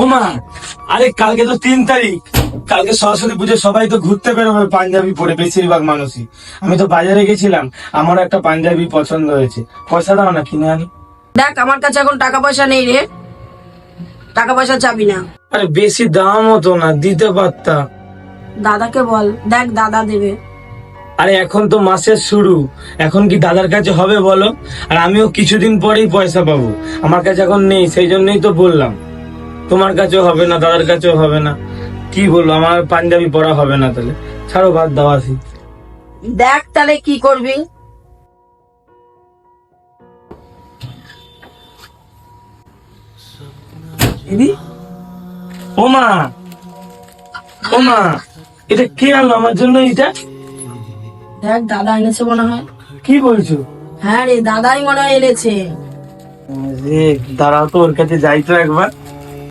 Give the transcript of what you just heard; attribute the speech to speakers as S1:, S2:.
S1: ওমা, আরে কালকে তো 3 তারিখ, কালকে সরস্বতী পুজো, সবাই তো ঘুরতে বেরোবে পাঞ্জাবি পরে, বেশিরভাগ মানুষই। আমি তো বাজারে গেছিলাম, আমার একটা পাঞ্জাবি পছন্দ হয়েছে, পয়সা দাও না, কিনে আনি।
S2: দেখ আমার কাছে এখন টাকা পয়সা নেই রে, টাকা পয়সা চাবি না।
S1: আরে বেশি দামও তো না, দিতে পারতা।
S2: দাদাকে বল, দেখ দাদা দেবে।
S1: আরে এখন তো মাসের শুরু, এখন কি দাদার কাছে হবে বলো? আর আমিও কিছুদিন পরেই পয়সা পাবো, আমার কাছে এখন নেই, সেই জন্যই তো বললাম। তোমার কাছেও হবে না, দাদার কাছেও হবে না, কি বলবো, আমার পাঞ্জাবি পরা হবে না, তাহলে ছাড়ো, বাদ দাও, আসি।
S2: দেখ তাহলে কি করবি।
S1: দিদি, ওমা, ওমা, এটা কে আনলো আমার জন্য এটা?
S2: দেখ দাদা এনেছে মনে হয়।
S1: কি বলছো?
S2: হ্যাঁ রে, দাদাই মনে হয় এনেছে।
S1: দাঁড়াও তো, ওর কাছে যাই তো একবার।